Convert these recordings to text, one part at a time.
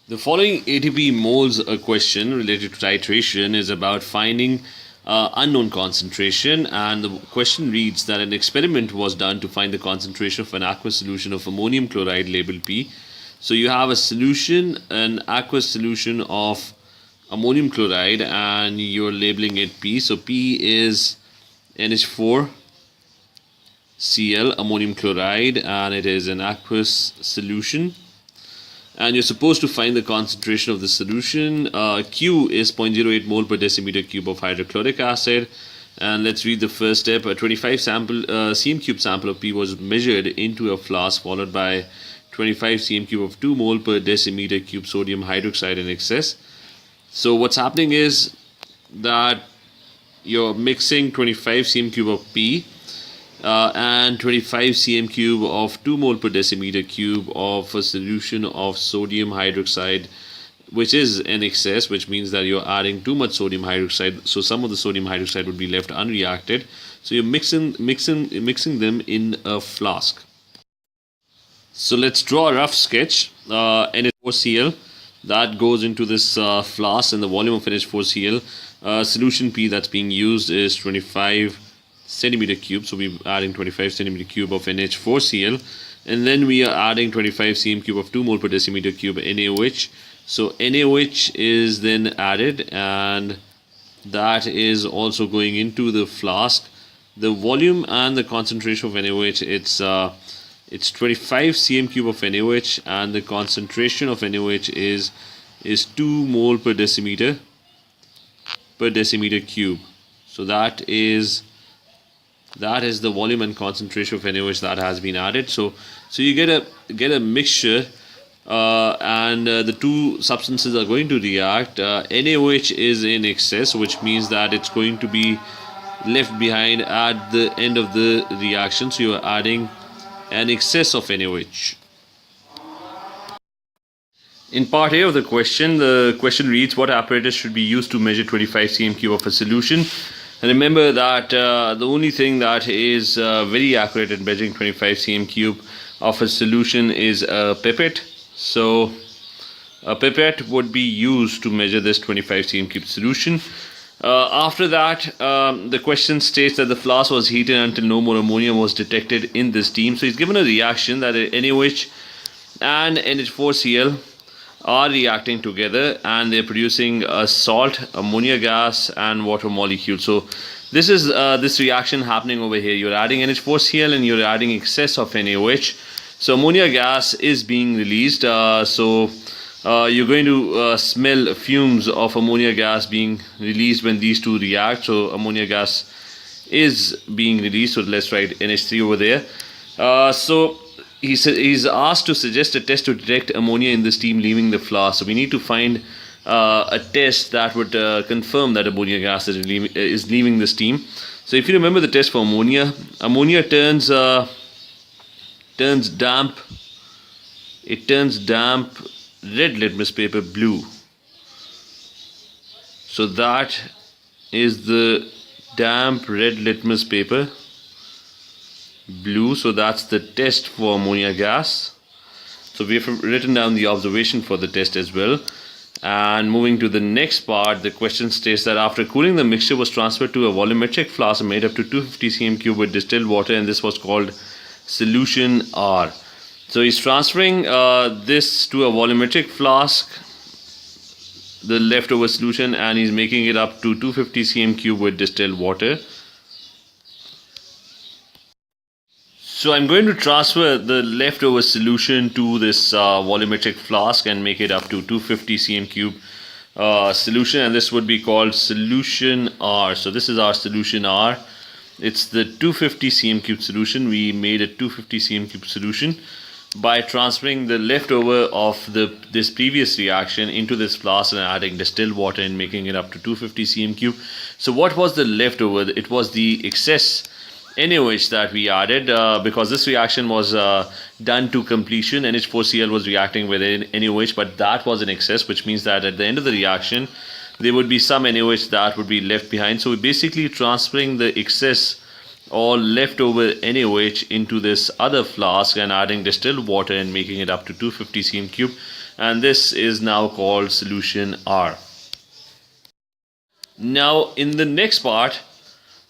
The following ATP moles a question related to titration is about finding unknown concentration, and the question reads that an experiment was done to find the concentration of an aqueous solution of ammonium chloride labeled P. So you have a solution, an aqueous solution of ammonium chloride, and you're labeling it P. So P is NH4 Cl ammonium chloride, and it is an aqueous solution, and you're supposed to find the concentration of the solution. Q is 0.08 mole per decimeter cube of hydrochloric acid. And let's read the first step. A 25 cm cube sample of P was measured into a flask, followed by 25 cm cube of 2 mole per decimeter cube sodium hydroxide in excess. So what's happening is that you're mixing 25 cm cube of P and 25 cm cube of 2 mole per decimeter cube of a solution of sodium hydroxide, which is in excess, which means that you're adding too much sodium hydroxide. So some of the sodium hydroxide would be left unreacted. So you're mixing them in a flask. So let's draw a rough sketch. NH4Cl that goes into this flask, and the volume of NH4Cl solution P that's being used is 25 centimeter cube. So we're adding 25 centimeter cube of NH4Cl, and then we are adding 25 cm cube of 2 mole per decimeter cube NaOH. So NaOH is then added, and that is also going into the flask. The volume and the concentration of NaOH, it's 25 cm cube of NaOH, and the concentration of NaOH is 2 mole per decimeter cube. So that is the volume and concentration of NaOH that has been added. So you get a mixture, and the two substances are going to react. NaOH is in excess, which means that it's going to be left behind at the end of the reaction. So you are adding an excess of NaOH. In part A of the question reads, what apparatus should be used to measure 25 cm cube of a solution? And remember that the only thing that is very accurate in measuring 25 cm cube of a solution is a pipette. So a pipette would be used to measure this 25 cm cube solution. After that, the question states that the flask was heated until no more ammonia was detected in the steam. So he's given a reaction that NaOH and NH4Cl are reacting together, and they're producing a salt, ammonia gas, and water molecule. So this is this reaction happening over here. You're adding NH4Cl and you're adding excess of NaOH. So ammonia gas is being released. You're going to smell fumes of ammonia gas being released when these two react. So ammonia gas is being released. So let's write NH3 over there. So he's asked to suggest a test to detect ammonia in the steam leaving the flask. So we need to find a test that would confirm that ammonia gas is leaving the steam. So if you remember the test for ammonia turns damp. It turns damp red litmus paper blue. So that is the damp red litmus paper blue. So that's the test for ammonia gas. So we have written down the observation for the test as well. And moving to the next part, the question states that after cooling, the mixture was transferred to a volumetric flask made up to 250 cm cube with distilled water, and this was called solution R. So he's transferring this to a volumetric flask, the leftover solution, and he's making it up to 250 cm cube with distilled water. So I'm going to transfer the leftover solution to this volumetric flask and make it up to 250 cm cube solution, and this would be called solution R. So this is our solution R. It's the 250 cm cube solution. We made a 250 cm cube solution by transferring the leftover of this previous reaction into this flask and adding distilled water and making it up to 250 cm cube. So what was the leftover? It was the excess NaOH that we added because this reaction was done to completion. NH4Cl was reacting with NaOH, but that was in excess, which means that at the end of the reaction there would be some NaOH that would be left behind. So we're basically transferring the excess or leftover NaOH into this other flask and adding distilled water and making it up to 250 cm cube. and this is now called solution R. Now in the next part,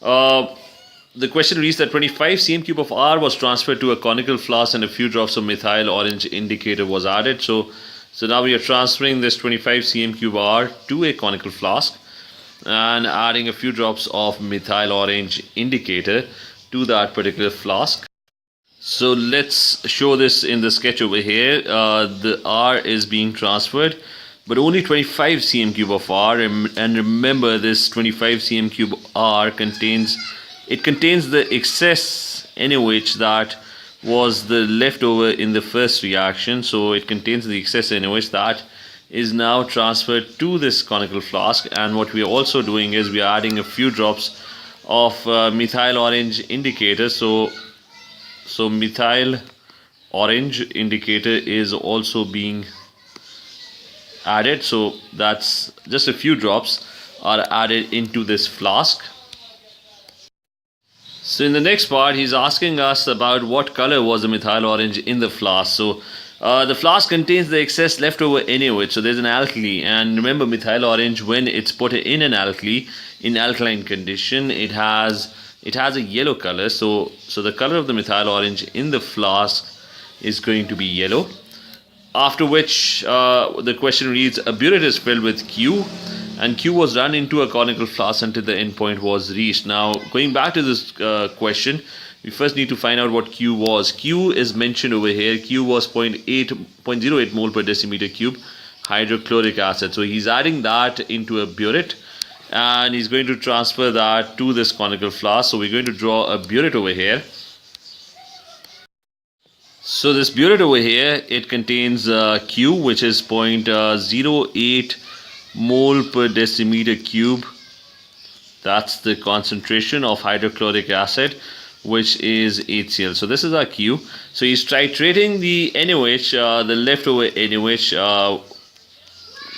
the question reads that 25 cm cube of R was transferred to a conical flask and a few drops of methyl orange indicator was added. So now we are transferring this 25 cm cube R to a conical flask and adding a few drops of methyl orange indicator to that particular flask. So let's show this in the sketch over here. The R is being transferred, but only 25 cm cube of R, and remember this 25 cm cube R contains the excess NaOH that was the leftover in the first reaction. So it contains the excess NaOH that is now transferred to this conical flask, and what we are also doing is we are adding a few drops of methyl orange indicator. So methyl orange indicator is also being added, so that's just a few drops are added into this flask. So in the next part, he's asking us about what color was the methyl orange in the flask. So the flask contains the excess leftover NaOH, so there's an alkali, and remember methyl orange, when it's put in an alkali in alkaline condition, it has a yellow color. So the color of the methyl orange in the flask is going to be yellow. After which the question reads, a burette is filled with Q, and Q was run into a conical flask until the endpoint was reached. Now going back to this question, we first need to find out what Q was. Q is mentioned over here. Q was 0.08 mole per decimeter cube hydrochloric acid. So he's adding that into a burette, and he's going to transfer that to this conical flask. So we're going to draw a burette over here. So this burette over here, it contains Q, which is 0.08 mole per decimeter cube. That's the concentration of hydrochloric acid, which is HCl. So this is our Q. So he's titrating the NaOH, the leftover NaOH,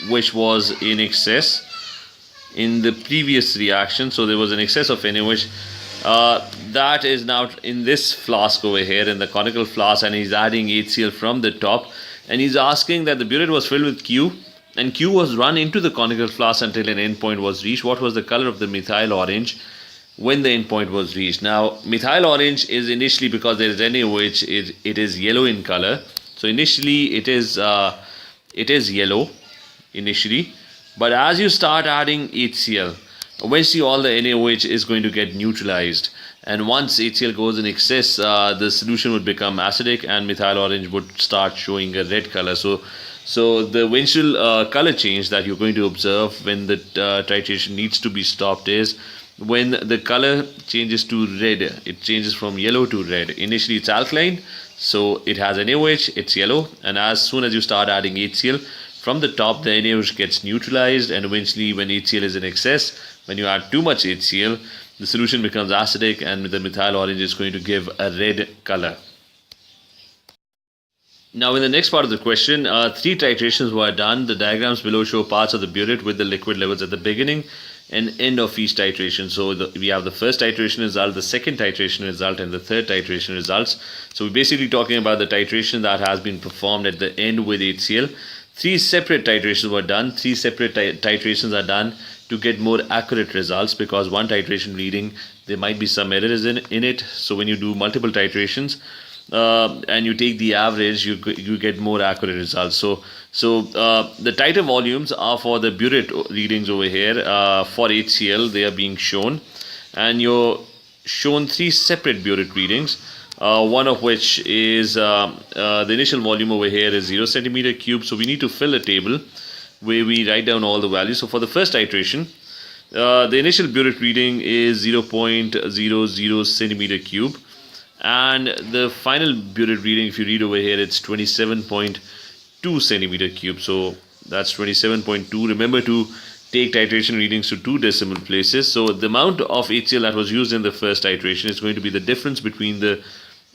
which was in excess in the previous reaction. So there was an excess of NaOH that is now in this flask over here, in the conical flask, and he's adding HCl from the top, and he's asking that the burette was filled with Q, and Q was run into the conical flask until an endpoint was reached. What was the color of the methyl orange when the endpoint was reached? Now methyl orange is initially, because there is NaOH, it is yellow in color. So initially it is yellow initially, but as you start adding HCl, eventually all the NaOH is going to get neutralized, and once HCl goes in excess, the solution would become acidic and methyl orange would start showing a red color. So the eventual color change that you're going to observe when the titration needs to be stopped is when the color changes to red. It changes from yellow to red. Initially it's alkaline, so it has NaOH, it's yellow, and as soon as you start adding HCl from the top, the NaOH gets neutralized, and eventually when HCl is in excess, when you add too much HCl, the solution becomes acidic and the methyl orange is going to give a red color. Now in the next part of the question, 3 titrations were done. The diagrams below show parts of the burette with the liquid levels at the beginning and end of each titration. So we have the first titration result, the second titration result, and the third titration results. So we're basically talking about the titration that has been performed at the end with HCl. 3 separate titrations were done. 3 separate titrations are done to get more accurate results, because one titration reading, there might be some errors in it. So when you do multiple titrations and you take the average, you get more accurate results. So the titer volumes are for the burette readings over here. For HCl, they are being shown, and you're shown 3 separate burette readings. One of which is the initial volume over here is 0 centimeter cube. So we need to fill a table where we write down all the values. So for the first titration, the initial burette reading is 0.00 centimeter cube, and the final burette reading, if you read over here, it's 27.2 centimeter cube. So that's 27.2. Remember to take titration readings to 2 decimal places. So the amount of HCl that was used in the first titration is going to be the difference between the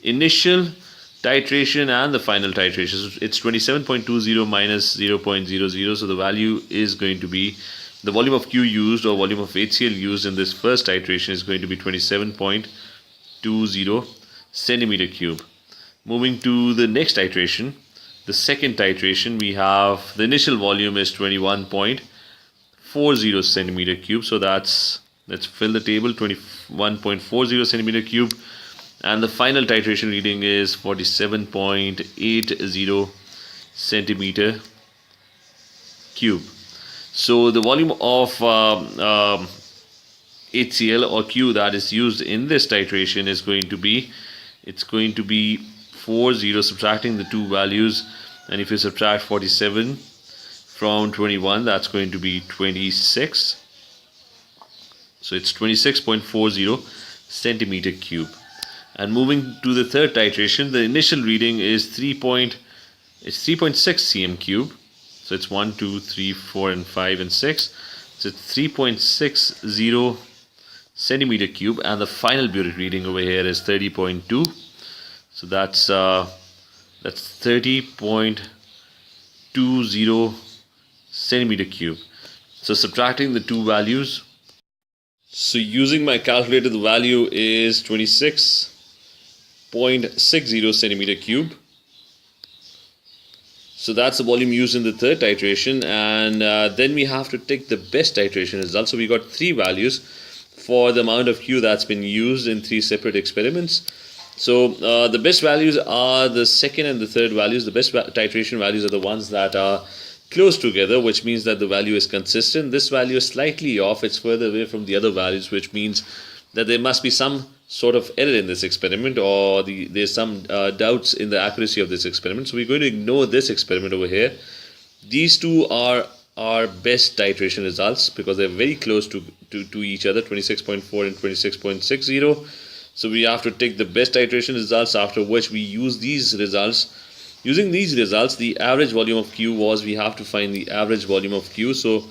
initial titration and the final titration. So it's 27.20 minus 0.00. So the value is going to be, the volume of Q used, or volume of HCl used in this first titration, is going to be 27.20 centimeter cube. Moving to the next titration, the second titration, we have the initial volume is 21.40 centimeter cube. So let's fill the table, 21.40 centimeter cube. And the final titration reading is 47.80 centimeter cube. So the volume of HCl or Q that is used in this titration is going to be, it's going to be 40, subtracting the two values, and if you subtract 47 from 21, that's going to be 26. So it's 26.40 centimeter cube. And moving to the third titration, the initial reading is 3.6 cm cube. So it's 1, 2, 3, 4, and 5, and 6. So it's 3.60 centimeter cube, and the final burette reading over here is 30.2. So that's 30.20 centimeter cube. So subtracting the two values, so using my calculator, the value is 26.60 centimeter cube. So that's the volume used in the third titration, and then we have to take the best titration result. So we got three values for the amount of Q that's been used in three separate experiments. So the best values are the second and the third values. The best titration values are the ones that are close together, which means that the value is consistent. This value is slightly off, it's further away from the other values, which means that there must be some sort of error in this experiment, or there's some doubts in the accuracy of this experiment. So we're going to ignore this experiment over here. These two are our best titration results because they're very close to each other, 26.4 and 26.60. So we have to take the best titration results, after which we use these results. Using these results, the average volume of Q was, we have to find the average volume of Q. So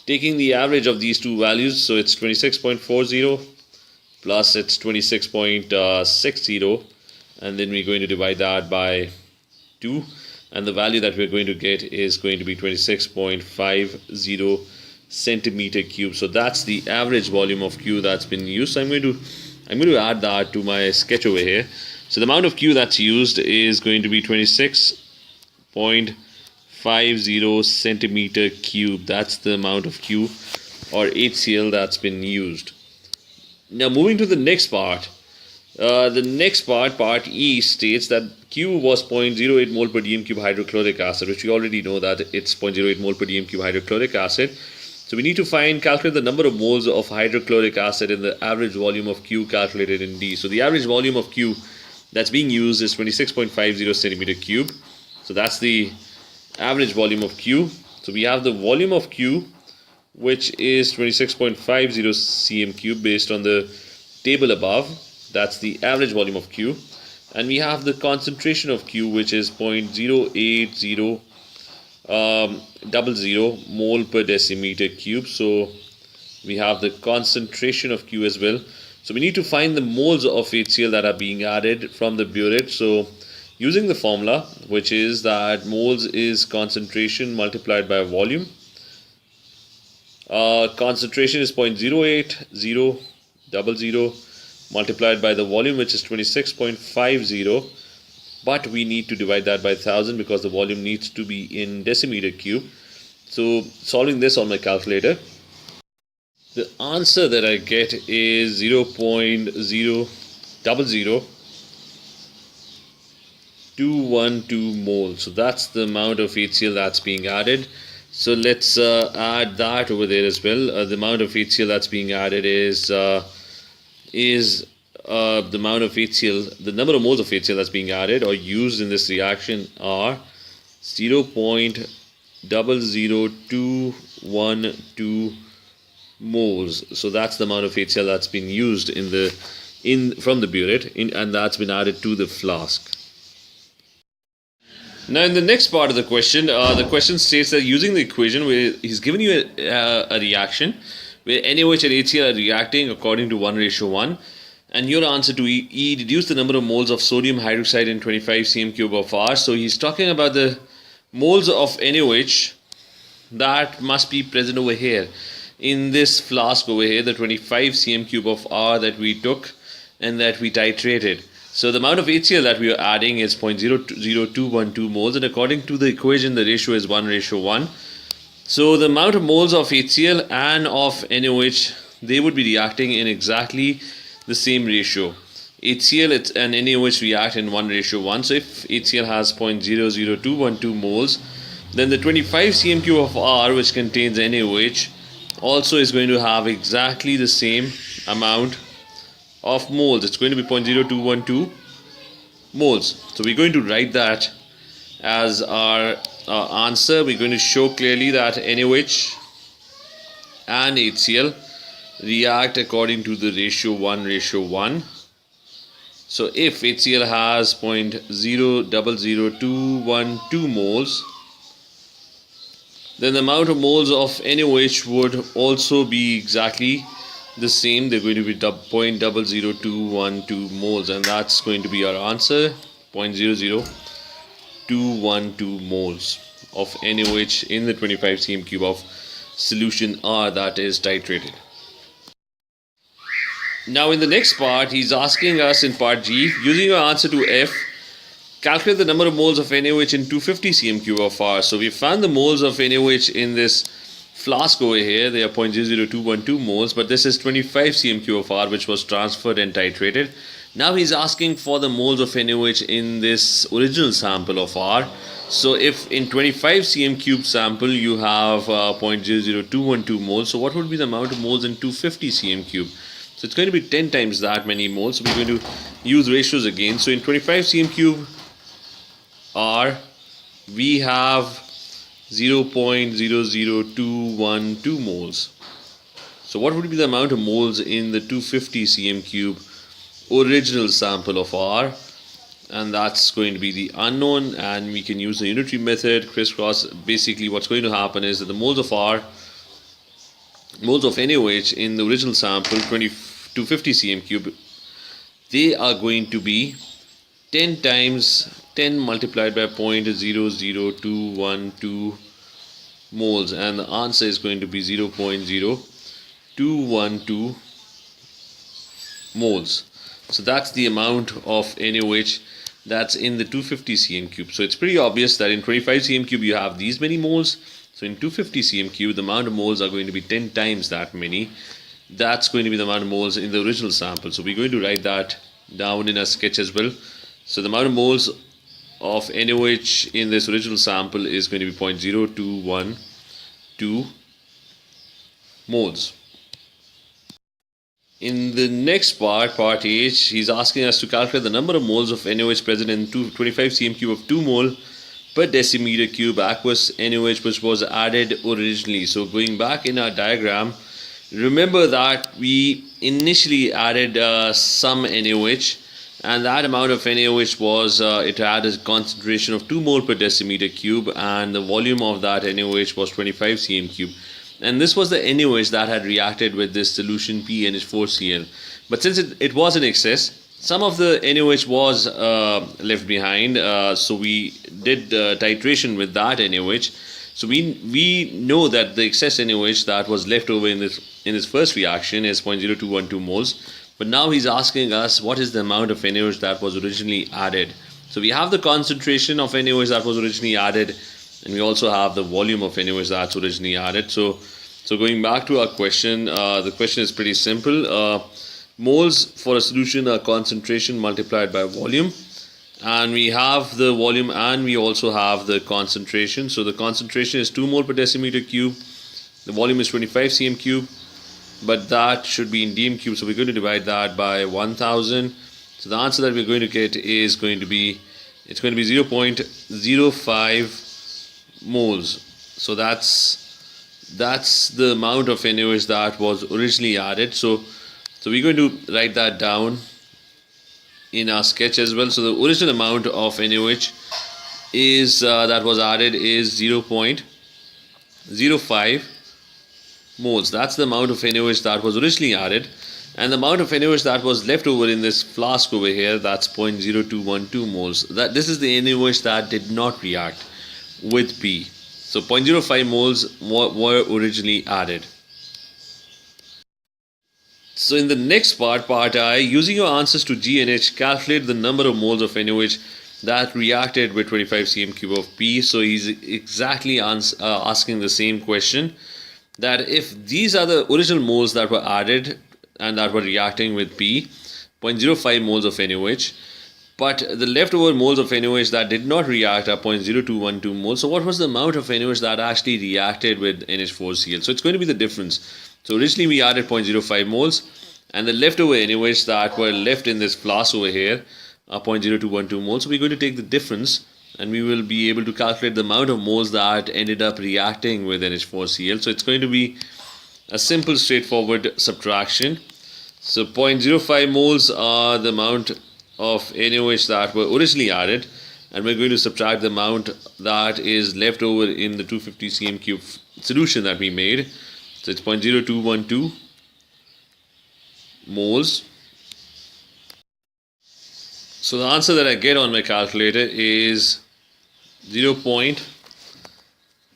taking the average of these two values, so it's 26.40 plus it's 26.60, and then we're going to divide that by 2, and the value that we're going to get is going to be 26.50 centimeter cube. So that's the average volume of Q that's been used. So I'm going to add that to my sketch over here. So the amount of Q that's used is going to be 26.50 centimeter cube. That's the amount of Q or HCl that's been used. Now moving to the next part. Part E, states that Q was 0.08 mole per dm cube hydrochloric acid, which we already know that it's 0.08 mole per dm cube hydrochloric acid. So we need to calculate the number of moles of hydrochloric acid in the average volume of Q calculated in D. So the average volume of Q that's being used is 26.50 centimeter cube. So that's the average volume of Q. So we have the volume of Q, which is 26.50 cm cube based on the table above. That's the average volume of Q. And we have the concentration of Q, which is 0.080 mole per decimeter cube. So we have the concentration of Q as well. So we need to find the moles of HCl that are being added from the burette. So using the formula, which is that moles is concentration multiplied by volume. Concentration is 0.08000 multiplied by the volume, which is 26.50, but we need to divide that by 1000 because the volume needs to be in decimeter cube. So solving this on my calculator, the answer that I get is 0.0000212 moles. So that's the amount of HCl that's being added. So let's add that over there as well. The amount of HCl that's being added is the amount of HCl, the number of moles of HCl that's being added or used in this reaction are 0.00212 moles. So that's the amount of HCl that's been used from the burette, and that's been added to the flask. Now in the next part of the question states that using the equation where he's given you a reaction where NaOH and HCl are reacting according to 1:1, and your answer to E, reduce the number of moles of sodium hydroxide in 25 cm cube of R. So he's talking about the moles of NaOH that must be present over here in this flask over here, the 25 cm cube of R that we took and that we titrated. So the amount of HCl that we are adding is 0.00212 moles, and according to the equation, the ratio is 1:1. So the amount of moles of HCl and of NaOH, they would be reacting in exactly the same ratio. HCl and NaOH react in 1:1. So if HCl has 0.00212 moles, then the 25 cm3 of R, which contains NaOH, also is going to have exactly the same amount of moles. It's going to be 0.0212 moles. So we're going to write that as our answer. We're going to show clearly that NaOH and HCl react according to the ratio 1:1. So if HCl has 0.000212 moles, then the amount of moles of NaOH would also be exactly the same. They're going to be 0.00212 moles, and that's going to be our answer, 0.00212 moles of NaOH in the 25 cm3 of solution R that is titrated. Now in the next part, he's asking us in part G, using your answer to F, calculate the number of moles of NaOH in 250 cm3 of R. So we found the moles of NaOH in this flask over here. They are 0.00212 moles, but this is 25 cm3 of R, which was transferred and titrated. Now he's asking for the moles of NaOH in this original sample of R. So if in 25 cm3 sample you have 0.00212 moles, so what would be the amount of moles in 250 cm3? So it's going to be 10 times that many moles. So we're going to use ratios again. So in 25 cm3 R, we have 0.00212 moles. So what would be the amount of moles in the 250 cm3 original sample of R? And that's going to be the unknown, and we can use the unitary method, crisscross. Basically what's going to happen is that the moles of NaOH in the original sample, 250 cm3, they are going to be 10 times 10 multiplied by 0.00212 moles, and the answer is going to be 0.0212 moles. So that's the amount of NaOH that's in the 250 cm3. So it's pretty obvious that in 25 cm3 you have these many moles. So in 250 cm3 the amount of moles are going to be 10 times that many. That's going to be the amount of moles in the original sample. So we're going to write that down in a sketch as well. So the amount of moles of NaOH in this original sample is going to be 0.0212 moles. In the next part, part H, he's asking us to calculate the number of moles of NaOH present in 25 cm3 of 2 mole per decimeter cube aqueous NaOH, which was added originally. So going back in our diagram, remember that we initially added some NaOH, and that amount of NaOH was, it had a concentration of 2 mole per decimeter cube, and the volume of that NaOH was 25 cm3. And this was the NaOH that had reacted with this solution PNH4Cl. But since it was in excess, some of the NaOH was left behind, so we did titration with that NaOH. So we know that the excess NaOH that was left over in this first reaction is 0.0212 moles. But now he's asking us what is the amount of NaOH that was originally added. So we have the concentration of NaOH that was originally added, and we also have the volume of NaOH that's originally added. So going back to our question, the question is pretty simple. Moles for a solution are concentration multiplied by volume, and we have the volume and we also have the concentration. So the concentration is 2 mole per decimeter cube, the volume is 25 cm3, but that should be in dm cube, so we're going to divide that by 1000. So the answer that we're going to get is going to be, it's going to be 0.05 moles. So that's the amount of NaOH that was originally added. So we're going to write that down in our sketch as well. So the original amount of NaOH is that was added is 0.05 moles. That's the amount of NaOH that was originally added, and the amount of NaOH that was left over in this flask over here, that's 0.0212 moles. This is the NaOH that did not react with P. So 0.05 moles were originally added. So in the next part, part I, using your answers to G and H, calculate the number of moles of NaOH that reacted with 25 cm cube of P. So he's exactly asking the same question, that if these are the original moles that were added and that were reacting with P, 0.05 moles of NaOH, but the leftover moles of NaOH that did not react are 0.0212 moles. So what was the amount of NaOH that actually reacted with NH4Cl? So it's going to be the difference. So originally we added 0.05 moles, and the leftover NaOH that were left in this flask over here are 0.0212 moles. So we're going to take the difference, and we will be able to calculate the amount of moles that ended up reacting with NH4Cl. So it's going to be a simple, straightforward subtraction. So 0.05 moles are the amount of NaOH that were originally added, and we're going to subtract the amount that is left over in the 250 cm cube solution that we made. So it's 0.0212 moles. So the answer that I get on my calculator is 0.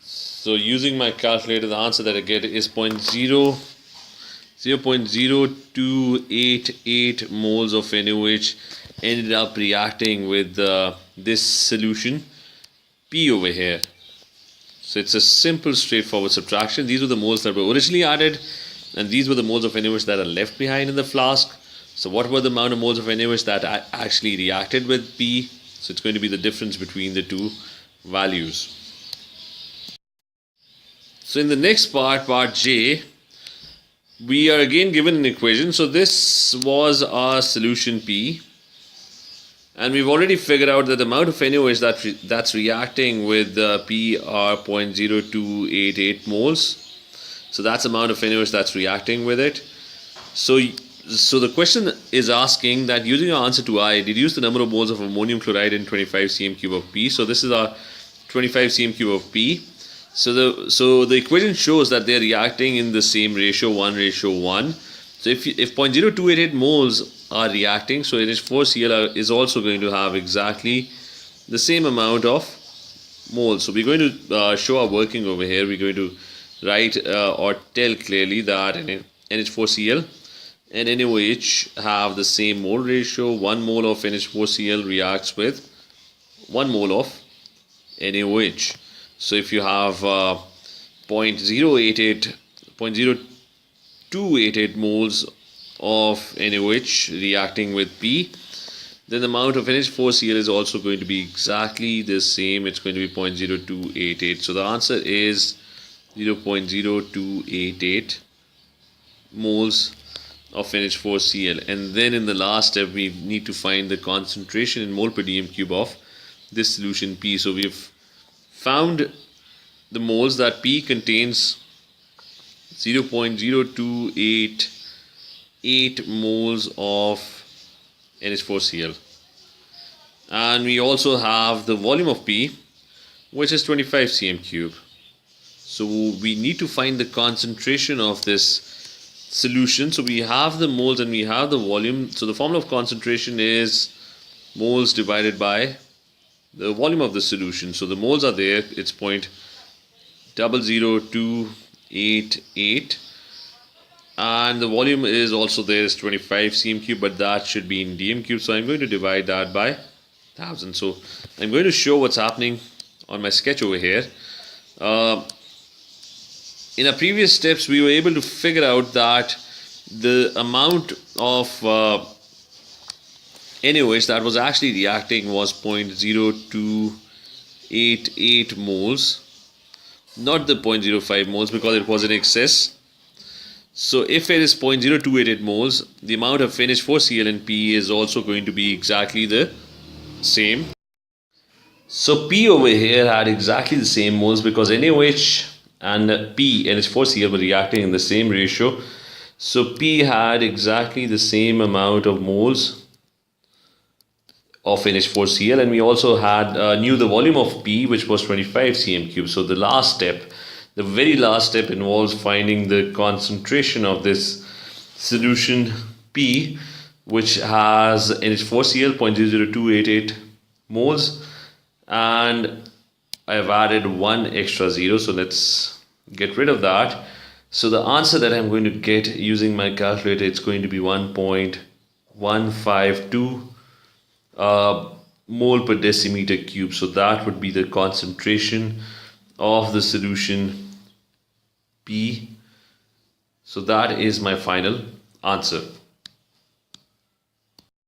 So using my calculator, the answer that I get is 0.0288 moles of NaOH ended up reacting with this solution P over here. So it's a simple, straightforward subtraction. These were the moles that were originally added, and these were the moles of NaOH that are left behind in the flask. So what were the amount of moles of NaOH that actually reacted with P? So it's going to be the difference between the two values. So in the next part, part J, we are again given an equation. So this was our solution P, and we've already figured out that the amount of NaOH that's reacting with P are 0.0288 moles. So that's the amount of NaOH that's reacting with it. So the question is asking that using our answer to I, deduce the number of moles of ammonium chloride in 25 cm cube of P. So this is our 25 cm cube of P. So the equation shows that they're reacting in the same ratio, 1:1. So if 0.0288 moles are reacting, so NH4Cl is also going to have exactly the same amount of moles. So we're going to show our working over here. We're going to write or tell clearly that NH4Cl and NaOH have the same mole ratio. 1 mole of NH4Cl reacts with 1 mole of NaOH. So if you have 0.0288 moles of NaOH reacting with P, then the amount of NH4Cl is also going to be exactly the same. It's going to be 0.0288. So the answer is 0.0288 moles of NH4Cl. And then in the last step, we need to find the concentration in mole per dm cube of this solution P. So we've found the moles that P contains 0.0288 moles of NH4Cl, and we also have the volume of P, which is 25 cm cube. So we need to find the concentration of this solution. So we have the moles and we have the volume. So the formula of concentration is moles divided by the volume of the solution. So the moles are there, it's 0.00288, and the volume is also there, is 25 cm cube, but that should be in dm cube. So I'm going to divide that by 1000. So I'm going to show what's happening on my sketch over here. In our previous steps, we were able to figure out that the amount of NaOH that was actually reacting was 0.0288 moles, not the 0.05 moles, because it was in excess. So if it is 0.0288 moles, the amount of NH4Cl and P is also going to be exactly the same. So P over here had exactly the same moles because NaOH and P, NH4Cl, were reacting in the same ratio. So P had exactly the same amount of moles of NH4Cl, and we also had knew the volume of P, which was 25 cm cube. So the last step, the very last step, involves finding the concentration of this solution P, which has NH4Cl 0.00288 moles, and I have added one extra zero. So let's get rid of that, So the answer that I'm going to get using my calculator, it's going to be 1.152 mole per decimeter cube. So that would be the concentration of the solution P. So that is my final answer.